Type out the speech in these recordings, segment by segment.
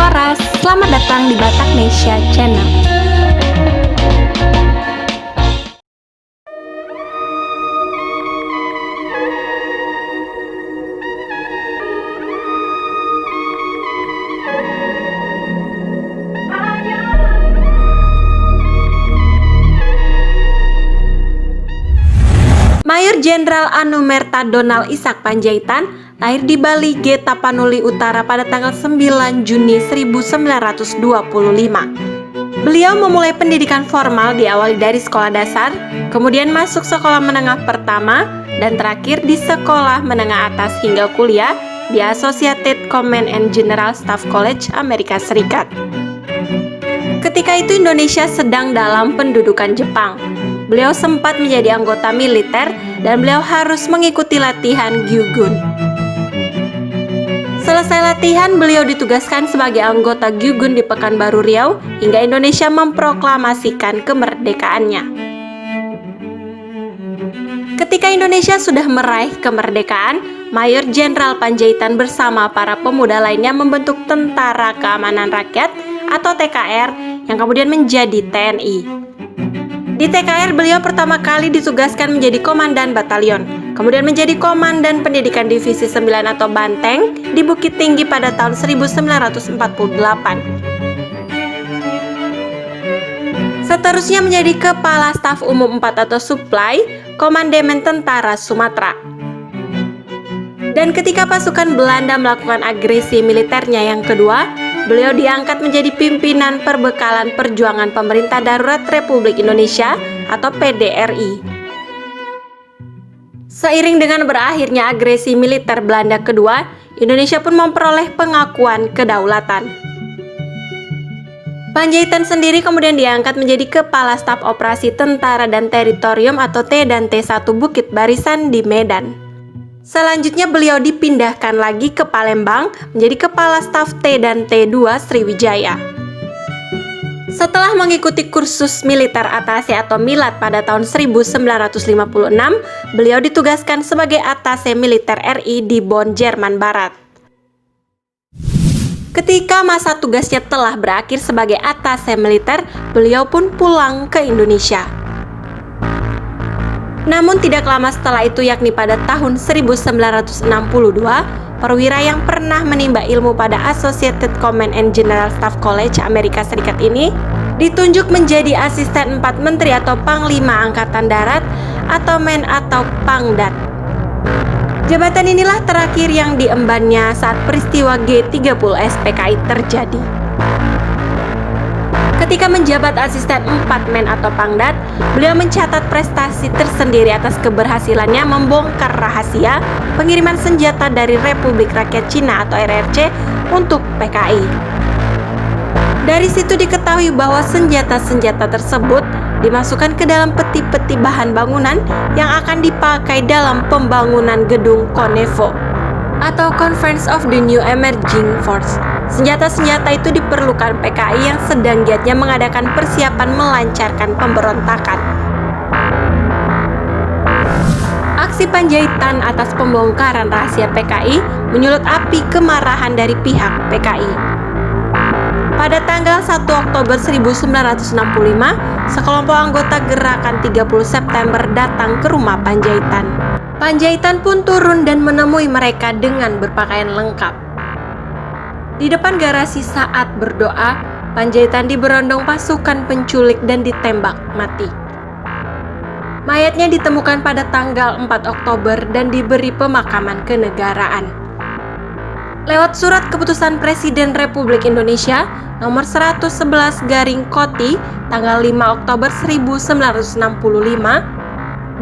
Laras, selamat datang di Bataknesia Channel. Mayor Jenderal Anumerta Donald Ishak Pandjaitan lahir di Bali G. Tapanuli Utara pada tanggal 9 Juni 1925. Beliau memulai pendidikan formal diawali dari sekolah dasar, kemudian masuk sekolah menengah pertama, dan terakhir di sekolah menengah atas hingga kuliah di Associated Command and General Staff College, Amerika Serikat. Ketika itu Indonesia sedang dalam pendudukan Jepang. Beliau sempat menjadi anggota militer dan beliau harus mengikuti latihan Gyugun. Selesai latihan, beliau ditugaskan sebagai anggota Gyugun di Pekanbaru Riau hingga Indonesia memproklamasikan kemerdekaannya. Ketika Indonesia sudah meraih kemerdekaan, Mayor Jenderal Pandjaitan bersama para pemuda lainnya membentuk Tentara Keamanan Rakyat atau TKR yang kemudian menjadi TNI. Di TKR, beliau pertama kali ditugaskan menjadi komandan batalion, kemudian menjadi komandan pendidikan divisi 9 atau Banteng di Bukit Tinggi pada tahun 1948. Seterusnya menjadi Kepala Staf Umum 4 atau Supply, Komandemen Tentara Sumatera. Dan ketika pasukan Belanda melakukan agresi militernya yang kedua, beliau diangkat menjadi pimpinan Perbekalan Perjuangan Pemerintah Darurat Republik Indonesia atau PDRI. Seiring dengan berakhirnya agresi militer Belanda kedua, Indonesia pun memperoleh pengakuan kedaulatan. Pandjaitan sendiri kemudian diangkat menjadi Kepala Staf Operasi Tentara dan Teritorium atau T dan T1 Bukit Barisan di Medan. Selanjutnya beliau dipindahkan lagi ke Palembang menjadi Kepala Staf T dan T2 Sriwijaya. Setelah mengikuti kursus militer atase atau milat pada tahun 1956, beliau ditugaskan sebagai atase militer RI di Bonn, Jerman Barat. Ketika masa tugasnya telah berakhir sebagai atase militer, beliau pun pulang ke Indonesia. Namun tidak lama setelah itu, yakni pada tahun 1962, perwira yang pernah menimba ilmu pada Associated Command and General Staff College Amerika Serikat ini ditunjuk menjadi asisten 4 menteri atau panglima angkatan darat atau men atau pangdat. Jabatan inilah terakhir yang diembannya saat peristiwa G30 SPKI terjadi. Ketika menjabat asisten 4 men atau pangdat, beliau mencatat prestasi tersendiri atas keberhasilannya membongkar rahasia pengiriman senjata dari Republik Rakyat Cina atau RRC untuk PKI. Dari situ diketahui bahwa senjata-senjata tersebut dimasukkan ke dalam peti-peti bahan bangunan yang akan dipakai dalam pembangunan gedung Konevo atau Conference of the New Emerging Force. Senjata-senjata itu diperlukan PKI yang sedang giatnya mengadakan persiapan melancarkan pemberontakan. Aksi Pandjaitan atas pembongkaran rahasia PKI menyulut api kemarahan dari pihak PKI. Pada tanggal 1 Oktober 1965, sekelompok anggota Gerakan 30 September datang ke rumah Pandjaitan. Pandjaitan pun turun dan menemui mereka dengan berpakaian lengkap. Di depan garasi saat berdoa, Pandjaitan diberondong pasukan penculik dan ditembak mati. Mayatnya ditemukan pada tanggal 4 Oktober dan diberi pemakaman kenegaraan. Lewat surat keputusan Presiden Republik Indonesia nomor 111/Koti tanggal 5 Oktober 1965,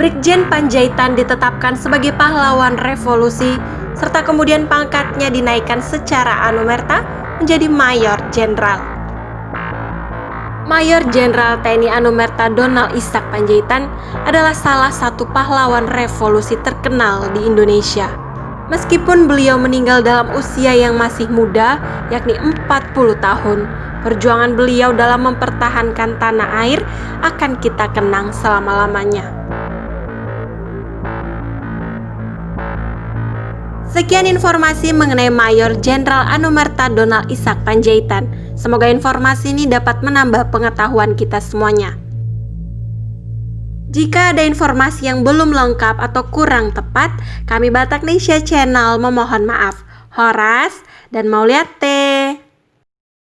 Brigjen Pandjaitan ditetapkan sebagai pahlawan revolusi serta kemudian pangkatnya dinaikkan secara anumerta menjadi Mayor Jenderal. Mayor Jenderal TNI Anumerta Donald Ishak Pandjaitan adalah salah satu pahlawan revolusi terkenal di Indonesia. Meskipun beliau meninggal dalam usia yang masih muda, yakni 40 tahun, perjuangan beliau dalam mempertahankan tanah air akan kita kenang selama-lamanya. Sekian informasi mengenai Mayor Jenderal Anumerta Donald Ishak Panjaitan. Semoga informasi ini dapat menambah pengetahuan kita semuanya. Jika ada informasi yang belum lengkap atau kurang tepat, kami Bataknesia Channel memohon maaf. Horas dan Mauliate.